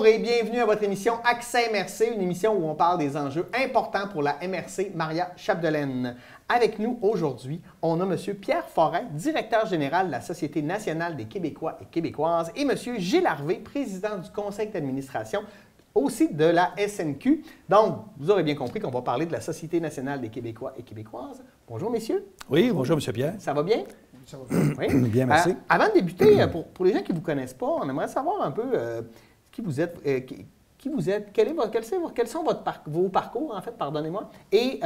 et bienvenue à votre émission Accès MRC, une émission où on parle des enjeux importants pour la MRC Maria Chapdelaine. Avec nous aujourd'hui, on a M. Pierre Forêt, directeur général de la Société nationale des Québécois et Québécoises, et M. Gilles Harvey, président du conseil d'administration aussi de la SNQ. Donc, vous aurez bien compris qu'on va parler de la Société nationale des Québécois et Québécoises. Bonjour, messieurs. Oui, bonjour, M. Pierre. Ça va bien? Ça va bien. Oui. Bien, merci. Avant de débuter, pour les gens qui ne vous connaissent pas, on aimerait savoir un peu qui vous êtes, quels sont vos parcours, en fait, pardonnez-moi, et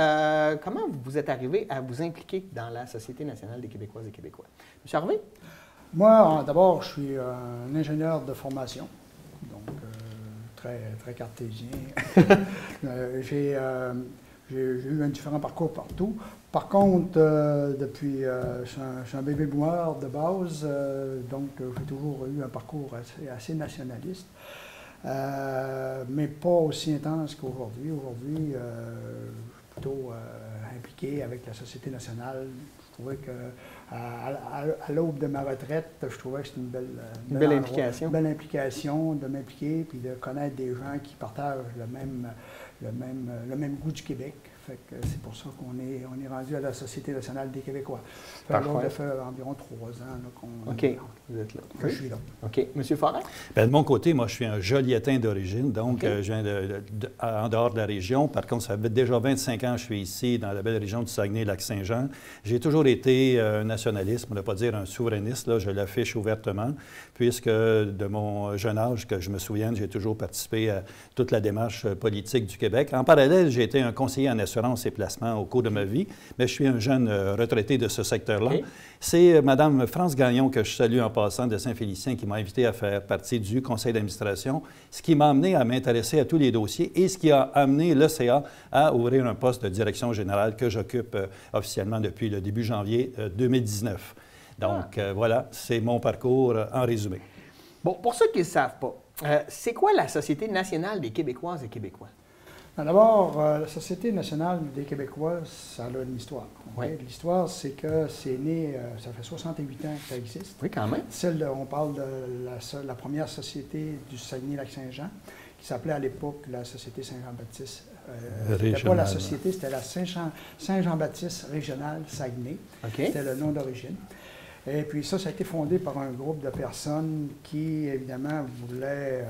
comment vous êtes arrivé à vous impliquer dans la Société nationale des Québécoises et Québécois. M. Harvey? Moi, d'abord, je suis un ingénieur de formation, donc très cartésien. J'ai eu un différent parcours partout. Par contre, je suis un bébé boomer de base, donc j'ai toujours eu un parcours assez nationaliste, mais pas aussi intense qu'aujourd'hui. Aujourd'hui, je suis plutôt impliqué avec la Société nationale. Je trouvais qu'à l'aube de ma retraite, je trouvais que c'était une belle implication. Une belle implication de m'impliquer puis de connaître des gens qui partagent le même goût du Québec. Fait que c'est pour ça qu'on est rendu à la Société nationale des Québécois. Ça fait environ 3 ans que je suis là. OK. Monsieur Forêt? Bien, de mon côté, moi, je suis un Joliettain d'origine, donc je viens en dehors de la région. Par contre, ça fait déjà 25 ans que je suis ici, dans la belle région du Saguenay-Lac-Saint-Jean. J'ai toujours été un nationaliste, on ne va pas dire un souverainiste, là, je l'affiche ouvertement, puisque de mon jeune âge, que je me souvienne, j'ai toujours participé à toute la démarche politique du Québec. En parallèle, j'ai été un conseiller en assurance et placement au cours de ma vie, mais je suis un jeune retraité de ce secteur-là. Okay. C'est Mme France Gagnon, que je salue en passant, de Saint-Félicien, qui m'a invité à faire partie du conseil d'administration, ce qui m'a amené à m'intéresser à tous les dossiers et ce qui a amené l'ECA à ouvrir un poste de direction générale que j'occupe officiellement depuis le début janvier 2019. Donc, voilà, c'est mon parcours en résumé. Bon, pour ceux qui ne savent pas, c'est quoi la Société nationale des Québécoises et Québécois? D'abord, la Société nationale des Québécois, ça a une histoire. Oui. L'histoire, c'est que c'est né, ça fait 68 ans que ça existe. Oui, quand même. On parle de la première société du Saguenay-Lac-Saint-Jean, qui s'appelait à l'époque la Société Saint-Jean-Baptiste. C'était pas la société, c'était la Saint-Jean-Baptiste régionale Saguenay. Okay. C'était le nom d'origine. Et puis ça a été fondé par un groupe de personnes qui, évidemment, voulaient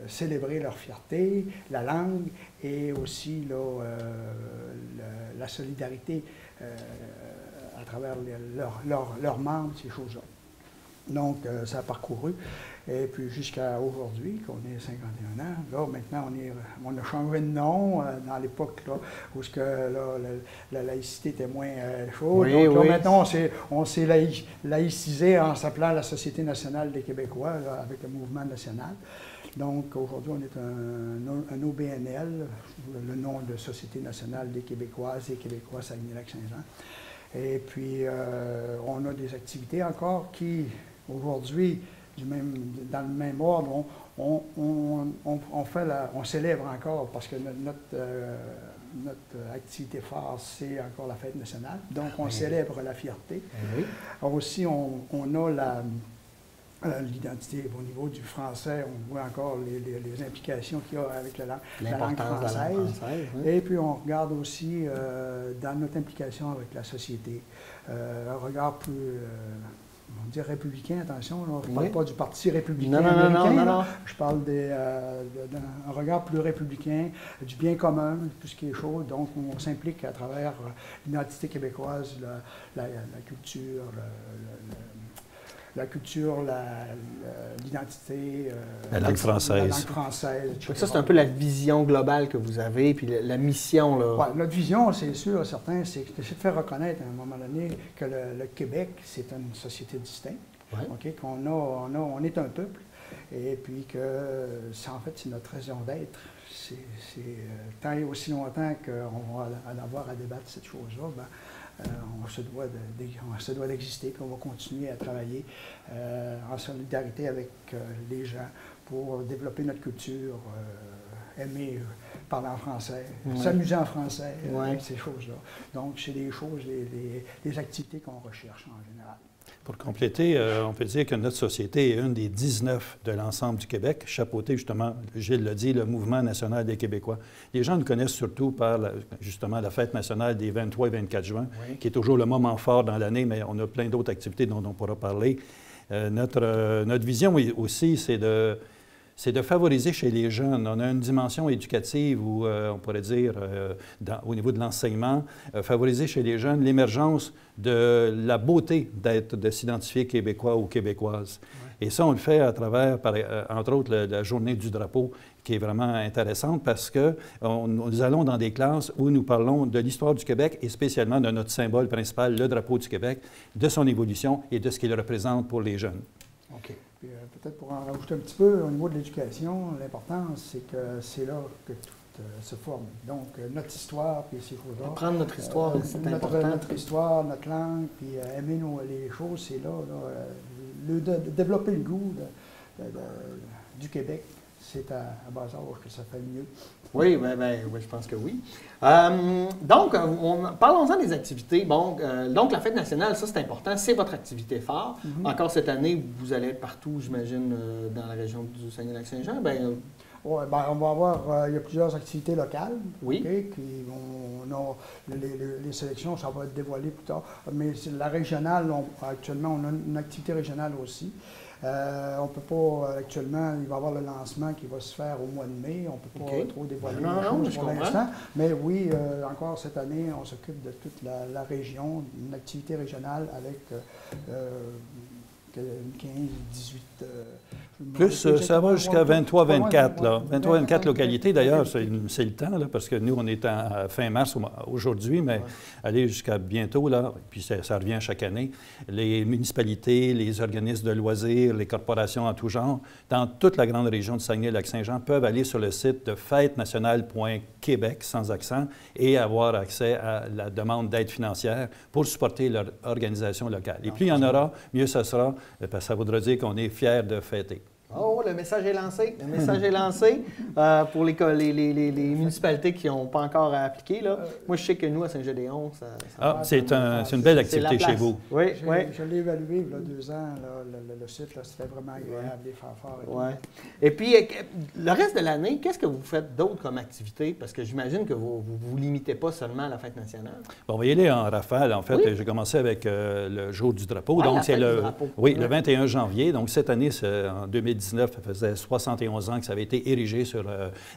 célébrer leur fierté, la langue et aussi la solidarité à travers leurs membres, ces choses-là. Donc, ça a parcouru. Et puis, jusqu'à aujourd'hui, qu'on est 51 ans, là, maintenant, on a changé de nom dans l'époque où la laïcité était moins chaude. Oui, donc, oui. Là, maintenant, on s'est laïcisé en s'appelant la Société nationale des Québécois, là, avec le mouvement national. Donc, aujourd'hui, on est un OBNL, le nom de Société nationale des Québécoises et Québécois Saguenay-Lac-Saint-Jean. Et puis, on a des activités encore qui, aujourd'hui, dans le même ordre, on célèbre encore parce que notre activité phare, c'est encore la fête nationale. Donc, on célèbre la fierté. Oui. Aussi, on a l'identité au niveau du français. On voit encore les implications qu'il y a avec la langue française. Oui. Et puis, on regarde aussi dans notre implication avec la société, un regard plus... on dit républicain, attention, là, je ne parle pas du Parti républicain américain. Non. Je parle d'un regard plus républicain, du bien commun, tout ce qui est chaud. Donc, on s'implique à travers l'identité québécoise, l'identité, la langue française. Ça, c'est un peu la vision globale que vous avez, puis la mission. Là. Ouais, notre vision, c'est sûr, certain, c'est de faire reconnaître à un moment donné que le Québec, c'est une société distincte, on est un peuple, et puis que, en fait, c'est notre raison d'être. Tant et aussi longtemps qu'on va en avoir à débattre cette chose-là, on se doit d'exister, qu'on va continuer à travailler en solidarité avec les gens pour développer notre culture, aimer parler en français, s'amuser en français, ces choses-là. Donc, c'est des choses, des activités qu'on recherche en général. Pour compléter, on peut dire que notre société est une des 19 de l'ensemble du Québec, chapeautée justement, Gilles l'a dit, le Mouvement national des Québécois. Les gens nous connaissent surtout par justement la fête nationale des 23 et 24 juin, oui, qui est toujours le moment fort dans l'année, mais on a plein d'autres activités dont on pourra parler. Notre vision aussi, c'est de favoriser chez les jeunes. On a une dimension éducative où, on pourrait dire, au niveau de l'enseignement, favoriser chez les jeunes l'émergence de la beauté de s'identifier québécois ou québécoise. Ouais. Et ça, on le fait à travers, entre autres, la journée du drapeau, qui est vraiment intéressante parce que nous allons dans des classes où nous parlons de l'histoire du Québec et spécialement de notre symbole principal, le drapeau du Québec, de son évolution et de ce qu'il représente pour les jeunes. OK. Puis peut-être pour en rajouter un petit peu, au niveau de l'éducation, l'important, c'est que c'est là que tout se forme. Donc, notre histoire, puis ces choses-là. Apprendre notre histoire, c'est important. Notre histoire, notre langue, puis aimer les choses, c'est là. Développer le goût du Québec, c'est à bas âge que ça fait mieux. Oui, oui, je pense que oui. Donc, parlons-en des activités. Bon, donc, la Fête nationale, ça, c'est important. C'est votre activité phare. Mm-hmm. Encore cette année, vous allez être partout, j'imagine, dans la région du Saguenay-Lac-Saint-Jean. Oui, on va avoir, il y a plusieurs activités locales. Oui. Okay, les sélections, ça va être dévoilé plus tard. Mais la régionale, actuellement, on a une activité régionale aussi. On ne peut pas, actuellement, il va y avoir le lancement qui va se faire au mois de mai. On ne peut pas trop dévoiler les choses pour l'instant. Mais oui, encore cette année, on s'occupe de toute la région, une activité régionale avec 15, 18... Plus, ça va jusqu'à 23-24. 23-24 localités, d'ailleurs, c'est le temps, là, parce que nous, on est à fin mars aujourd'hui, mais aller jusqu'à bientôt, là, puis ça revient chaque année. Les municipalités, les organismes de loisirs, les corporations en tout genre, dans toute la grande région de Saguenay-Lac-Saint-Jean, peuvent aller sur le site de fêtenationale.québec, sans accent, et avoir accès à la demande d'aide financière pour supporter leur organisation locale. Et plus il y en aura, mieux ça sera, parce que ça voudra dire qu'on est fiers de fêter. Oh, le message est lancé. Le message est lancé pour les municipalités qui n'ont pas encore appliqué. Là. Moi, je sais que nous, à Saint-Gédéon, c'est une belle activité chez vous. Oui, oui. Je l'ai évalué il y a 2 ans, là, le site, c'était vraiment agréable, les fanfares. Et puis, le reste de l'année, qu'est-ce que vous faites d'autre comme activité? Parce que j'imagine que vous ne vous limitez pas seulement à la Fête nationale. Bon, on va y aller en rafale. En fait, j'ai commencé avec le jour du drapeau. Donc, c'est le 21 janvier. Donc, cette année, en 2019, ça faisait 71 ans que ça avait été érigé sur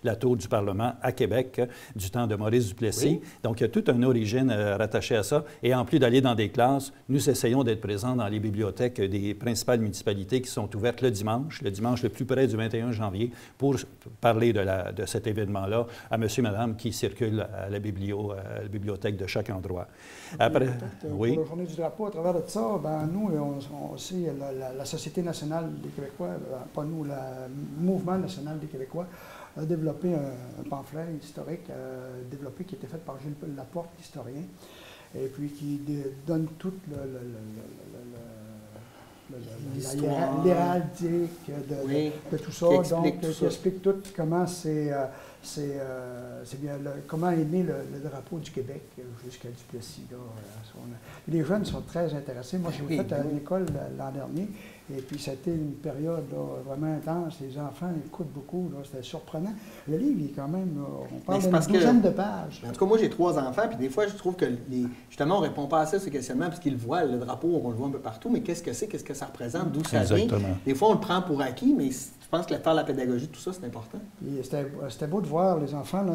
la tour du Parlement à Québec, du temps de Maurice Duplessis. Oui. Donc, il y a toute une origine rattachée à ça. Et en plus d'aller dans des classes, nous essayons d'être présents dans les bibliothèques des principales municipalités qui sont ouvertes le dimanche le plus près du 21 janvier, pour parler de cet événement-là à monsieur et madame qui circulent à la bibliothèque de chaque endroit. Après, pour la journée du drapeau, à travers de ça, nous, on aussi, la Société nationale des Québécois, pas nous, le Mouvement national des Québécois, a développé un pamphlet historique développé qui était fait par Gilles Laporte, historien, et puis qui donne tout l'héraldique de tout ça, donc qui explique tout comment comment est né le drapeau du Québec jusqu'à Duplessis. Les jeunes sont très intéressés. Moi, j'ai fait à l'école l'an dernier, et puis c'était une période vraiment intense. Les enfants écoutent beaucoup, c'était surprenant. Le livre, il est quand même, on parle d'une douzaine de pages. En tout cas, moi, j'ai 3 enfants, puis des fois, je trouve que, justement, on ne répond pas assez à ces questionnements, parce qu'ils voient le drapeau, on le voit un peu partout, mais qu'est-ce que c'est, qu'est-ce que ça représente, d'où ça vient? Des fois, on le prend pour acquis, mais je pense que faire la pédagogie, tout ça, c'est important. C'était beau de voir les enfants, là,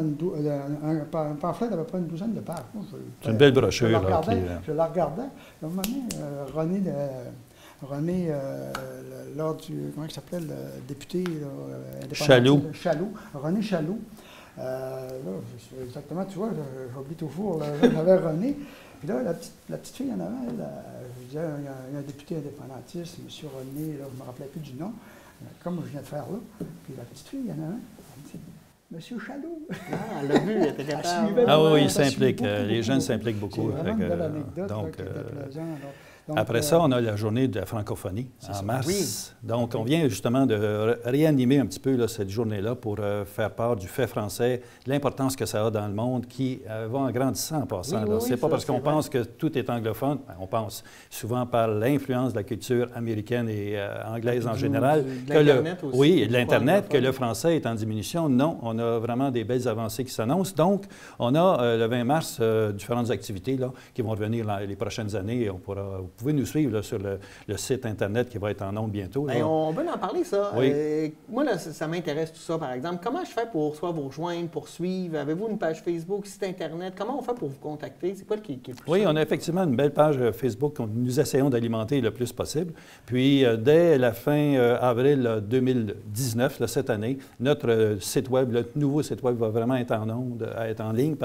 un pamphlet d'à peu près une douzaine de pages. C'est une belle brochure. Je la regardais. À un moment donné, René, lors du, comment il s'appelait, le député indépendantiste? Chaloux. René Chaloux. Exactement, tu vois, j'oublie toujours. J'avais René. Puis là, la petite fille en avant, je disais, il y a un député indépendantiste, M. René, là, je ne me rappelais plus du nom, comme je viens de faire là. Puis la petite fille, il y en a un. Monsieur Chaloux. Ah, elle l'a vu, elle était capable. Ah oui, il s'implique. Les jeunes s'impliquent beaucoup. C'est vraiment une belle anecdote qui était plaisante. Donc, après ça, on a la journée de la francophonie en mars. Oui. Donc, on vient justement de réanimer un petit peu là, cette journée-là pour faire part du fait français, de l'importance que ça a dans le monde, qui va en grandissant en passant. Oui, C'est pas ça, parce qu'on c'est vrai. pense que tout est anglophone, on pense souvent par l'influence de la culture américaine et anglaise en général. De l'Internet aussi. Oui, et de l'Internet, que anglophone. le français est en diminution. Non, on a vraiment des belles avancées qui s'annoncent. Donc, on a le 20 mars différentes activités là, qui vont revenir dans les prochaines années. Vous pouvez nous suivre là, sur le site Internet qui va être en ondes bientôt. Bien, on veut en parler, ça. Oui. Moi, là, ça m'intéresse tout ça, par exemple. Comment je fais pour soit vous rejoindre, pour suivre? Avez-vous une page Facebook, site Internet? Comment on fait pour vous contacter? C'est quoi qui est le plus Oui, simple? on a effectivement une belle page Facebook que nous essayons d'alimenter le plus possible. Puis, dès la fin avril 2019, là, cette année, notre site Web, le nouveau site Web va vraiment être en ligne,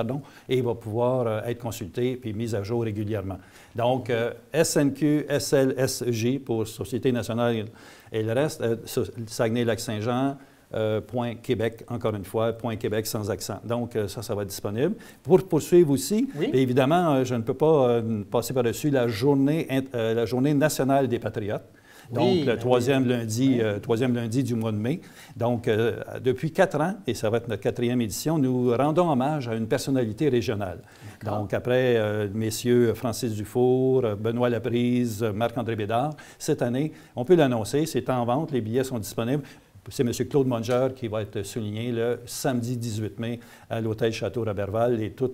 et il va pouvoir être consulté puis mis à jour régulièrement. Donc, SNQ, SLSJ pour Société nationale et le reste, Saguenay-Lac-Saint-Jean, .Québec, encore une fois, .Québec sans accent. Donc, ça va être disponible. Pour poursuivre aussi, Oui. évidemment, je ne peux pas passer par-dessus la journée nationale des Patriotes. Donc, Oui, le ben troisième oui. lundi du mois de mai. Donc, depuis 4 ans, et ça va être notre 4e édition, nous rendons hommage à une personnalité régionale. Donc, après messieurs Francis Dufour, Benoît Laprise, Marc-André Bédard, cette année, on peut l'annoncer, c'est en vente, les billets sont disponibles. C'est M. Claude Monger qui va être souligné le samedi 18 mai à l'hôtel Château-Roberval et tous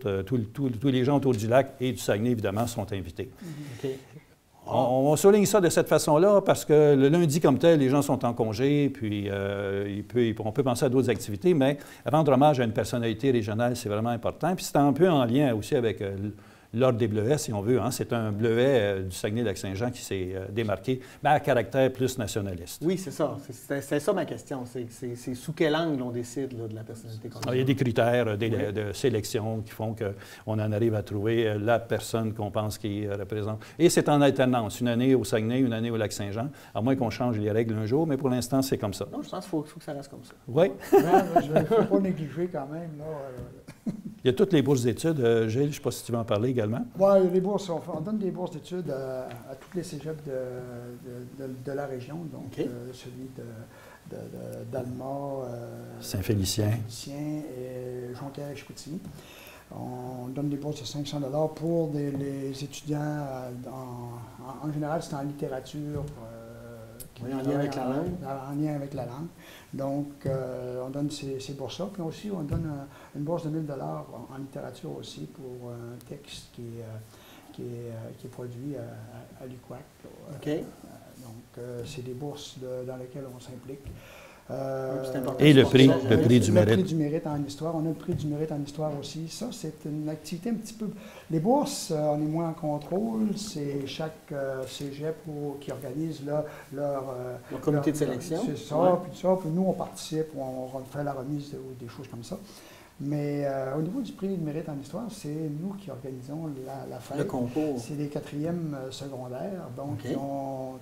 les gens autour du lac et du Saguenay, évidemment, sont invités. OK. On souligne ça de cette façon-là parce que le lundi comme tel, les gens sont en congé, puis on peut penser à d'autres activités, mais rendre hommage à une personnalité régionale, c'est vraiment important. Puis c'est un peu en lien aussi avec l'Ordre des Bleuets, si on veut. Hein. C'est un bleuet du Saguenay-Lac-Saint-Jean qui s'est démarqué, mais à caractère plus nationaliste. Oui, c'est ça. C'est ça ma question. C'est sous quel angle on décide là, de la personnalité qu'on a? Il y a des critères de sélection qui font qu'on en arrive à trouver la personne qu'on pense qui représente. Et c'est en alternance. Une année au Saguenay, une année au Lac-Saint-Jean, à moins qu'on change les règles un jour, mais pour l'instant, c'est comme ça. Non, je pense qu'il faut que ça reste comme ça. Oui. Il ne faut pas négliger quand même. Là, Il y a toutes les bourses d'études. Gilles, je ne sais pas si tu veux en parler également. Oui, les bourses, on donne des bourses d'études à tous les cégeps de la région, donc OK. celui d'Alma, Saint-Félicien. et Jonquière et Chicoutimi. On donne des bourses de 500 $ pour les étudiants. En général, c'est en littérature. Oui, en lien avec la langue. En lien avec la langue. Donc, on donne ces bourses-là. Puis aussi, on donne une bourse de 1 000 $ en littérature aussi pour un texte qui est produit à l'UQAC. OK. Donc, c'est des bourses dans lesquelles on s'implique. C'est important. Et le C'est prix, pour ça. le prix du mérite. Le prix du mérite en histoire. On a le prix du mérite en histoire aussi. Ça, c'est une activité un petit peu... Les bourses, on est moins en contrôle. C'est chaque cégep qui organise leur comité de sélection. C'est ça, Ouais. puis ça. Puis nous, on participe, on fait la remise ou des choses comme ça. Mais au niveau du prix du mérite en histoire, c'est nous qui organisons la fête. Le concours. C'est les 4e secondaires, donc OK.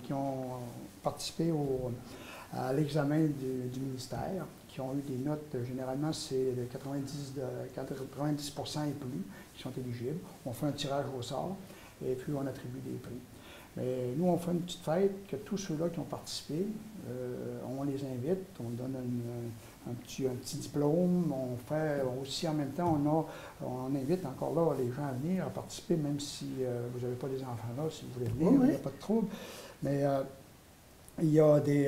qui ont participé à l'examen du ministère, qui ont eu des notes, généralement c'est de 90% et plus qui sont éligibles. On fait un tirage au sort et puis on attribue des prix. Mais nous, on fait une petite fête que tous ceux-là qui ont participé, on les invite, on donne un petit diplôme, on fait aussi en même temps, on invite encore là les gens à venir, à participer, même si vous n'avez pas des enfants là, si vous voulez venir, Oui, oui. il n'y a pas de trouble. Mais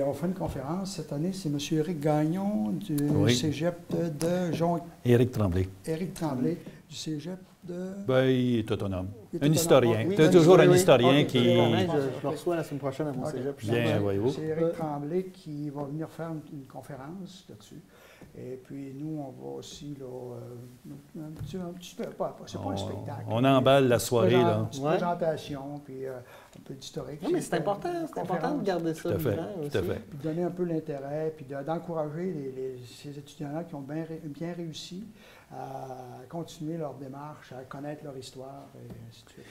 on fait une conférence. Cette année, c'est M. Éric Gagnon du Oui. cégep de Jonquière. Éric Tremblay. Éric Tremblay du cégep de... Ben, il est autonome. Il est Un autonome. historien. Oui, Tu as oui, toujours un oui. historien Ok, qui... c'est bon. Je le reçois la semaine prochaine à mon Ok. cégep. Bien, voyez-vous. C'est Éric Tremblay qui va venir faire une conférence là-dessus. Et puis, nous, on va aussi, là, un petit peu, c'est pas un spectacle. On emballe la soirée, là. Une petite Ouais. présentation, puis un peu d'historique. Non, mais c'est important de garder ça Tout à fait, vivant aussi. tout à fait. Puis donner un peu l'intérêt, puis d'encourager ces étudiants-là qui ont bien réussi à continuer leur démarche, à connaître leur histoire, et ainsi de suite.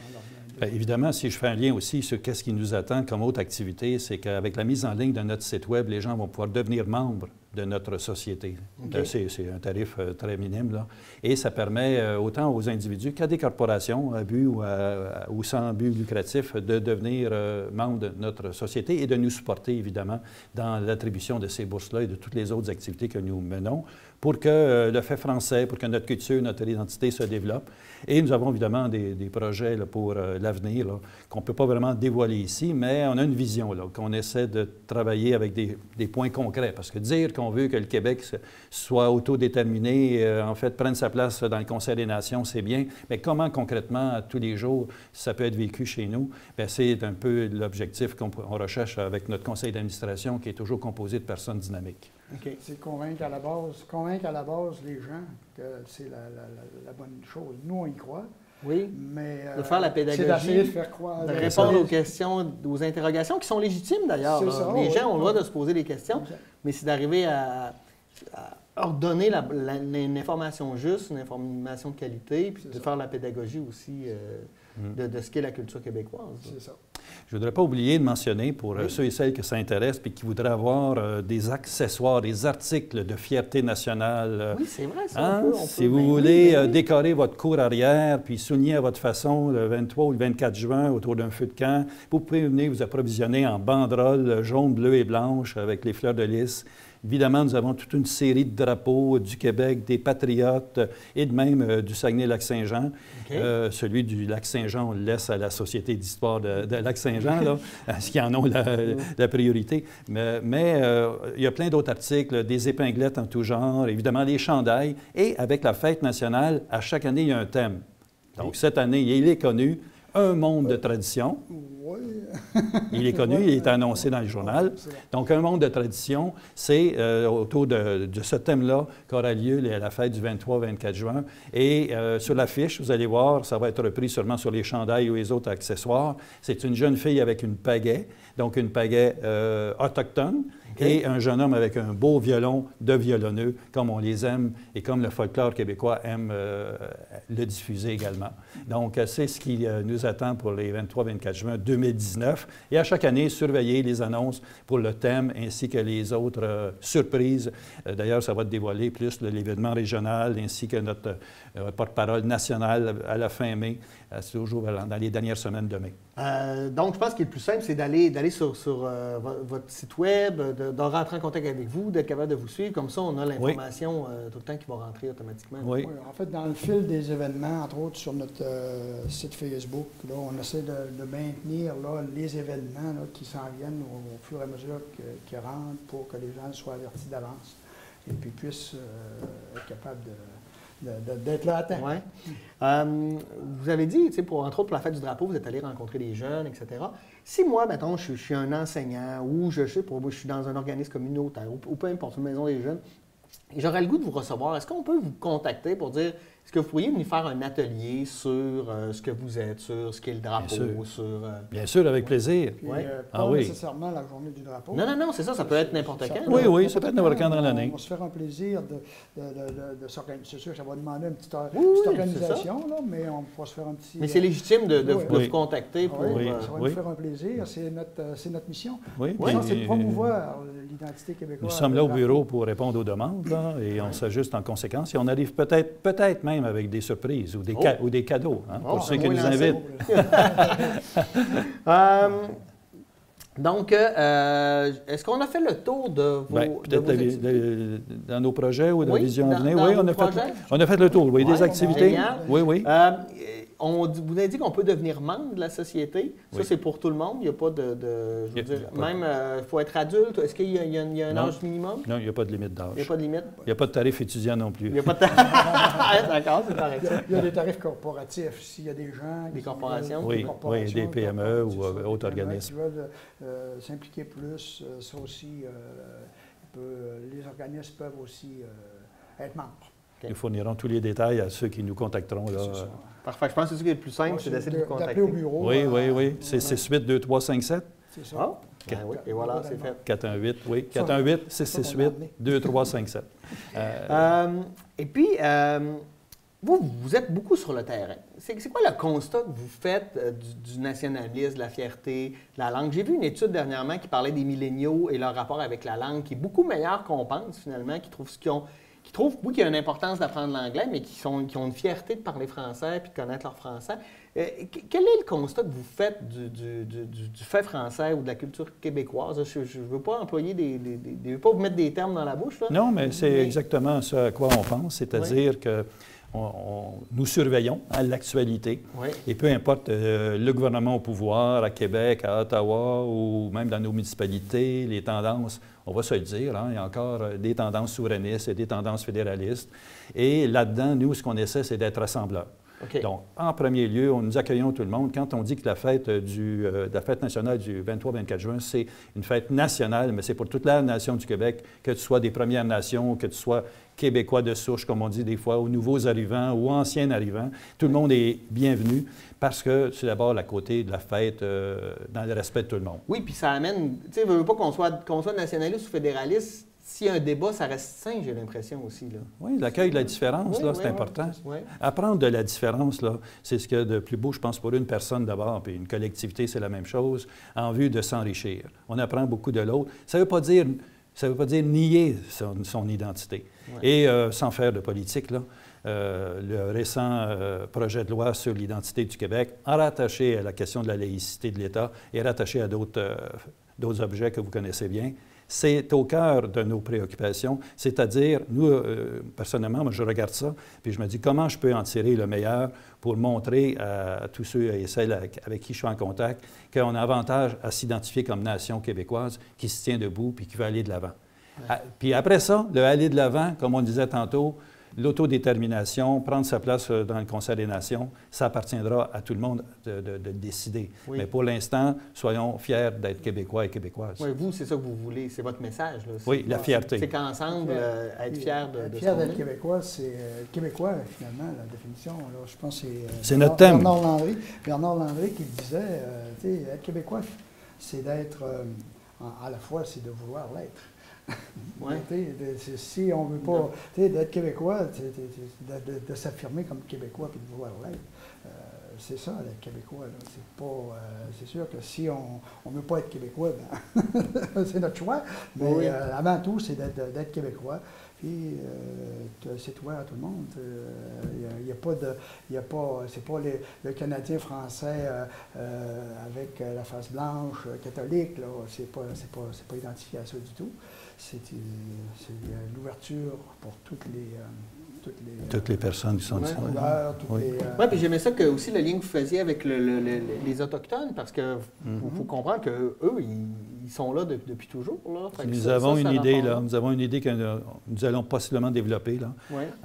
Bien, évidemment, si je fais un lien aussi sur qu'est-ce qui nous attend comme autre activité, c'est qu'avec la mise en ligne de notre site Web, les gens vont pouvoir devenir membres de notre société. Okay. C'est un tarif très minime, là. Et ça permet autant aux individus qu'à des corporations à but ou sans but lucratif de devenir membres de notre société et de nous supporter, évidemment, dans l'attribution de ces bourses-là et de toutes les autres activités que nous menons pour que le fait français, pour que notre culture, notre identité se développe. Et nous avons évidemment des projets là, pour l'avenir qu'on ne peut pas vraiment dévoiler ici, mais on a une vision, qu'on essaie de travailler avec des points concrets. Parce que dire qu'on veut que le Québec soit autodéterminé, en fait, prenne sa place dans le Conseil des Nations, c'est bien, mais comment concrètement, tous les jours, ça peut être vécu chez nous? Bien, c'est un peu l'objectif qu'on recherche avec notre conseil d'administration qui est toujours composé de personnes dynamiques. Okay. C'est convaincre à la base les gens que c'est la bonne chose. Nous, on y croit. Oui, mais de faire la pédagogie, c'est d'essayer de faire croire. De répondre aux questions, aux interrogations qui sont légitimes d'ailleurs. Les gens ont le droit de se poser des questions, mais c'est d'arriver à ordonner une information juste, une information de qualité, puis de faire la pédagogie aussi de ce qu'est la culture québécoise. C'est ça. Je ne voudrais pas oublier de mentionner pour ceux et celles que ça intéresse et qui voudraient avoir des accessoires, des articles de fierté nationale. Oui, c'est vrai, ça. Si vous voulez décorer votre cour arrière puis souligner à votre façon le 23 ou le 24 juin autour d'un feu de camp, vous pouvez venir vous approvisionner en banderoles jaunes, bleues et blanches avec les fleurs de lys. Évidemment, nous avons toute une série de drapeaux du Québec, des Patriotes et de même du Saguenay-Lac-Saint-Jean. Okay. Celui du Lac-Saint-Jean, on le laisse à la Société d'histoire de Lac-Saint-Jean, là, parce qu'ils en ont la priorité. Mais il y a plein d'autres articles, des épinglettes en tout genre, évidemment les chandails. Et avec la fête nationale, à chaque année, il y a un thème. Donc, cette année, il est connu, un monde de tradition. Oui. Il est connu, il est annoncé dans le journal. Donc, un monde de tradition, c'est autour de ce thème-là qu'aura lieu la fête du 23-24 juin. Et sur l'affiche, vous allez voir, ça va être repris seulement sur les chandails ou les autres accessoires. C'est une jeune fille avec une pagaie, donc une pagaie autochtone. Okay. Et un jeune homme avec un beau violon de violonneux, comme on les aime et comme le folklore québécois aime le diffuser également. Donc, c'est ce qui nous attend pour les 23-24 juin 2019. Et à chaque année, surveiller les annonces pour le thème ainsi que les autres surprises. D'ailleurs, ça va dévoiler plus l'événement régional ainsi que notre porte-parole nationale à la fin mai, toujours dans les dernières semaines de mai. Donc, je pense que le plus simple, c'est d'aller sur votre site web, de rentrer en contact avec vous, d'être capable de vous suivre. Comme ça, on a l'information tout le temps qui va rentrer automatiquement. Oui. En fait, dans le fil des événements, entre autres sur notre site Facebook, là, on essaie de maintenir là, les événements là, qui s'en viennent au fur et à mesure qu'ils rentrent pour que les gens soient avertis d'avance et puis puissent être capables d'être là à temps. Ouais. Vous avez dit, entre autres pour la fête du drapeau, vous êtes allé rencontrer des jeunes, etc. Si moi, mettons, je suis un enseignant ou je suis dans un organisme communautaire ou peu importe, une maison des jeunes, et j'aurais le goût de vous recevoir, est-ce qu'on peut vous contacter pour dire, est-ce que vous pourriez venir faire un atelier sur ce que vous êtes, sur ce qu'est le drapeau, Bien sûr, avec plaisir. Puis, pas nécessairement la journée du drapeau. Non, c'est ça peut être n'importe quand. Oui, ça peut être n'importe quand dans l'année. On va se faire un plaisir de s'organiser. C'est sûr que ça va demander une petite organisation, là, mais on va se faire un petit... Mais c'est légitime de vous contacter pour... Ça va nous faire un plaisir, c'est notre mission. Oui, c'est de promouvoir l'identité québécoise. Nous sommes là au bureau pour répondre aux demandes, là, et on s'ajuste en conséquence. Et on arrive peut-être même avec des surprises ou des cadeaux pour ceux qui nous invitent. Donc, est-ce qu'on a fait le tour de vos... Dans nos projets ou dans la vision à venir? Oui, on a fait le tour. Des activités. Oui. Vous avez dit qu'on peut devenir membre de la société. Ça, c'est pour tout le monde. Il n'y a pas même, il faut être adulte. Est-ce qu'il y a un âge minimum? Non, il n'y a pas de limite d'âge. Il n'y a pas de limite? Il n'y a pas de tarif étudiant non plus. Il n'y a pas de tarif. D'accord, c'est correct. Il y a des tarifs corporatifs. S'il y a des gens... Des corporations? Oui, des PME ou autres organismes. Qui veulent s'impliquer plus, ça aussi, les organismes peuvent aussi être membres. Okay. Nous fournirons tous les détails à ceux qui nous contacteront. Là. Parfait. Je pense que ce qui est le plus simple, c'est d'essayer de vous contacter. D'appeler au bureau. Oui. C'est 668-2357. C'est ça. Oui. Et voilà, c'est fait. 418-668-2357. Et puis, vous êtes beaucoup sur le terrain. C'est quoi le constat que vous faites du nationalisme, de la fierté, de la langue? J'ai vu une étude dernièrement qui parlait des milléniaux et leur rapport avec la langue, qui est beaucoup meilleur qu'on pense, finalement, qui trouvent qui trouvent, oui, qu'il y a une importance d'apprendre l'anglais, mais qui ont une fierté de parler français puis de connaître leur français. Quel est le constat que vous faites du fait français ou de la culture québécoise? Je ne veux pas employer je veux pas vous mettre des termes dans la bouche. Là. Non, mais c'est exactement ce à quoi on pense, c'est-à-dire que nous surveillons l'actualité. Oui. Et peu importe le gouvernement au pouvoir, à Québec, à Ottawa ou même dans nos municipalités, les tendances, on va se le dire, hein, il y a encore des tendances souverainistes et des tendances fédéralistes. Et là-dedans, nous, ce qu'on essaie, c'est d'être rassembleurs. Okay. Donc, en premier lieu, nous accueillons tout le monde. Quand on dit que la fête, la fête nationale du 23-24 juin, c'est une fête nationale, mais c'est pour toute la nation du Québec, que tu sois des Premières Nations, que tu sois Québécois de souche, comme on dit des fois, aux nouveaux arrivants ou anciens arrivants. Tout le monde est bienvenu parce que c'est d'abord la côté de la fête dans le respect de tout le monde. Oui, puis ça amène, tu sais, je ne veux pas qu'on soit nationaliste ou fédéraliste. S'il y a un débat, ça reste sain, j'ai l'impression aussi. Là. Oui, l'accueil de la différence, là, c'est important. Oui. Apprendre de la différence, là, c'est ce qu'il y a de plus beau, je pense, pour une personne d'abord, puis une collectivité, c'est la même chose, en vue de s'enrichir. On apprend beaucoup de l'autre. Ça ne veut pas dire nier son identité. Oui. Et sans faire de politique, là, le récent projet de loi sur l'identité du Québec, en rattaché à la question de la laïcité de l'État et rattaché à d'autres objets que vous connaissez bien, c'est au cœur de nos préoccupations, c'est-à-dire, nous, personnellement, moi, je regarde ça, puis je me dis comment je peux en tirer le meilleur pour montrer à tous ceux et celles avec qui je suis en contact qu'on a avantage à s'identifier comme nation québécoise qui se tient debout puis qui veut aller de l'avant. Ouais. Puis après ça, le aller de l'avant, comme on disait tantôt, l'autodétermination, prendre sa place dans le Conseil des Nations, ça appartiendra à tout le monde de décider. Oui. Mais pour l'instant, soyons fiers d'être Québécois et Québécoises. Oui, vous, c'est ça que vous voulez, c'est votre message. Là. Oui, la fierté. C'est qu'ensemble, être fier de être fier d'être Québécois, c'est Québécois, finalement, la définition. Là, je pense que c'est notre thème. Bernard Landry qui disait, être Québécois, c'est d'être, à la fois, c'est de vouloir l'être. Ouais. Si on ne veut pas d'être Québécois, de s'affirmer comme Québécois et de vouloir l'être, c'est ça, d'être Québécois. C'est sûr que si on ne veut pas être Québécois, ben, c'est notre choix. Mais oui. Avant tout, c'est d'être Québécois. Puis, c'est toi à tout le monde. Il n'y a pas c'est pas le Canadien français avec la face blanche, catholique. C'est pas identifié à ça du tout. C'est l'ouverture pour toutes les personnes qui sont ici. Oui, puis j'aimais ça que aussi le lien que vous faisiez avec les Autochtones, parce que faut comprendre qu'eux, ils sont là depuis toujours. Là. Nous avons une idée que nous allons possiblement développer là,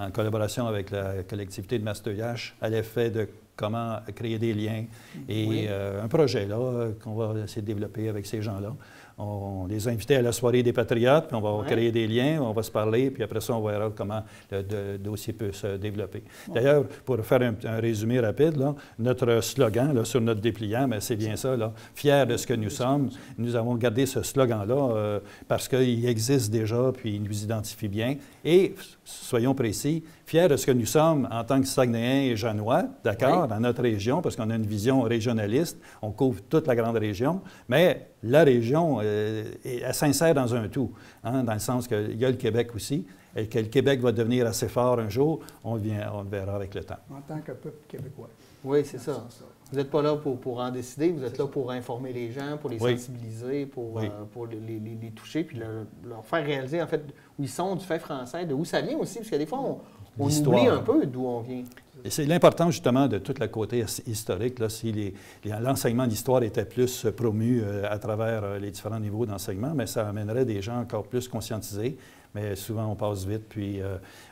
en collaboration avec la collectivité de Masteuillache à l'effet de comment créer des liens et un projet là qu'on va essayer de développer avec ces gens-là. On les a invités à la soirée des Patriotes, puis on va créer des liens, on va se parler, puis après ça, on verra comment le dossier peut se développer. D'ailleurs, pour faire un résumé rapide, là, notre slogan là, sur notre dépliant, c'est bien ça, là, « Fiers de ce que nous sommes ». Nous avons gardé ce slogan-là parce qu'il existe déjà, puis il nous identifie bien. Et, soyons précis, fiers de ce que nous sommes en tant que Saguenayens et Janois, d'accord, dans notre région, parce qu'on a une vision régionaliste, on couvre toute la grande région, mais la région, elle s'insère dans un tout, hein, dans le sens qu'il y a le Québec aussi, et que le Québec va devenir assez fort un jour, on le verra avec le temps. En tant que peuple québécois. Oui, c'est ça. Vous n'êtes pas là pour en décider, vous êtes là pour informer les gens, pour les sensibiliser, pour les toucher, puis leur faire réaliser, en fait, où ils sont du fait français, de où ça vient aussi, parce que des fois, on oublie un peu d'où on vient. Et c'est l'importance, justement, de tout le côté historique. Là, si l'enseignement d'histoire était plus promu à travers les différents niveaux d'enseignement, mais ça amènerait des gens encore plus conscientisés. Mais souvent, on passe vite, puis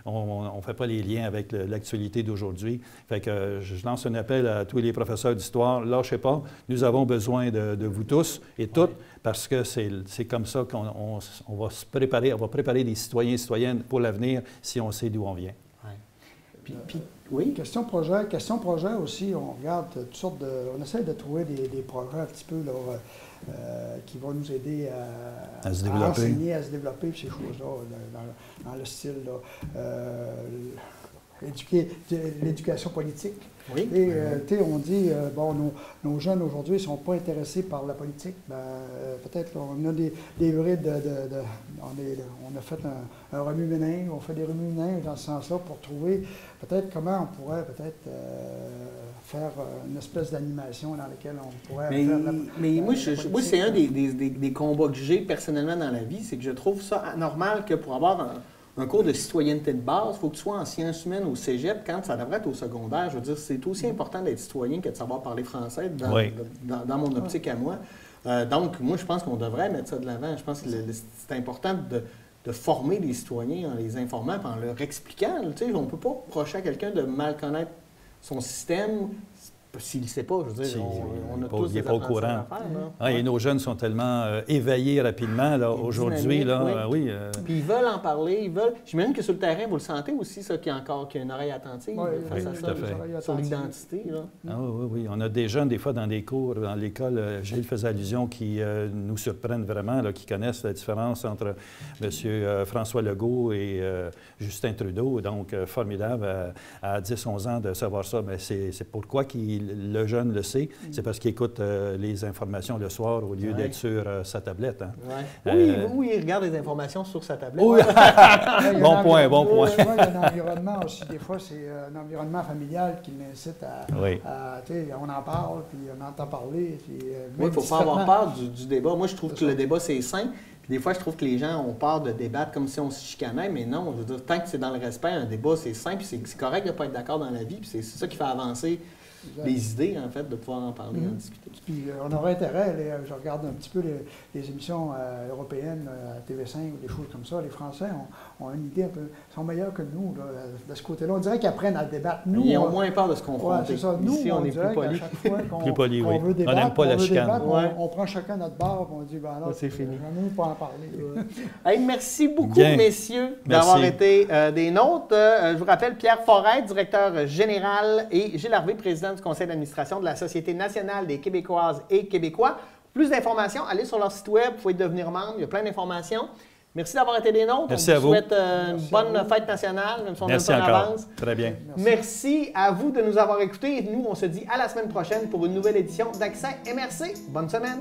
on ne fait pas les liens avec l'actualité d'aujourd'hui. Fait que je lance un appel à tous les professeurs d'histoire. Lâchez pas, nous avons besoin de vous tous et toutes, parce que c'est comme ça qu'on va se préparer, on va préparer des citoyens et citoyennes pour l'avenir si on sait d'où on vient. Puis, oui. Question projet aussi, on regarde toutes sortes on essaie de trouver des projets un petit peu là, qui vont nous aider à enseigner, à se développer ces choses-là, dans le style éduquer l'éducation politique. Oui. Et on dit, bon, nos jeunes aujourd'hui ne sont pas intéressés par la politique. Ben, peut-être qu'on a des brides on a fait un remue-ménage, on fait des remue-ménages dans ce sens-là pour trouver peut-être comment on pourrait peut-être faire une espèce d'animation dans laquelle on pourrait faire mais moi, c'est un des combats que j'ai personnellement dans la vie, c'est que je trouve ça anormal que pour avoir un cours de citoyenneté de base, il faut que tu sois en sciences humaines au cégep quand ça devrait être au secondaire. Je veux dire, c'est aussi important d'être citoyen que de savoir parler français dans mon optique à moi. Donc, moi, je pense qu'on devrait mettre ça de l'avant. Je pense que c'est important de former les citoyens en les informant et en leur expliquant. Tu sais, on ne peut pas reprocher à quelqu'un de mal connaître son système s'il ne sait pas. Je veux dire, on a tous des apprentissages à faire. Et nos jeunes sont tellement éveillés rapidement aujourd'hui. Puis ils veulent en parler. J'imagine que sur le terrain, vous le sentez aussi, ça, qu'il y a une oreille attentive face à ça, sur l'identité. Oui. On a des jeunes, des fois, dans des cours, dans l'école, Gilles faisait allusion, qui nous surprennent vraiment, qui connaissent la différence entre M. François Legault et Justin Trudeau. Donc, formidable à 10-11 ans de savoir ça. Mais c'est pourquoi le jeune le sait, c'est parce qu'il écoute les informations le soir au lieu d'être sur sa tablette. Hein. Oui, il regarde les informations sur sa tablette. Oui. Bon point. Il y a un environnement aussi, des fois, c'est un environnement familial qui l'incite à on en parle, puis on entend parler. Il ne faut pas avoir peur du débat. Moi, je trouve que le débat, c'est sain. Puis des fois, je trouve que les gens ont peur de débattre comme si on se chicanait, mais non. Je veux dire, tant que c'est dans le respect, un débat, c'est sain, puis c'est correct de ne pas être d'accord dans la vie, puis c'est ça qui fait avancer les idées, en fait, de pouvoir en parler, en discuter. Puis on aurait intérêt, je regarde un petit peu les émissions européennes à TV5 ou des choses comme ça, les Français ont une idée un peu, sont meilleurs que nous, là, de ce côté-là. On dirait qu'ils apprennent à débattre. Nous, ils ont moins peur de se confronter. C'est ça. Nous, ici, on est plus poli. On veut débattre, on n'aime pas la chicane. On prend chacun notre barre, on dit, ben là, c'est fini. On ne peut pas en parler. Hey, merci beaucoup, messieurs, d'avoir été des nôtres. Je vous rappelle, Pierre Forêt, directeur général, et Gilles Harvey, président du conseil d'administration de la Société nationale des Québécoises et Québécois. Plus d'informations, allez sur leur site web, vous pouvez devenir membre, il y a plein d'informations. Merci d'avoir été des nôtres. Merci à vous. On vous souhaite une bonne fête nationale, même si on est un peu en avance. Très bien. Merci à vous de nous avoir écoutés. Et nous, on se dit à la semaine prochaine pour une nouvelle édition d'Accès MRC. Bonne semaine.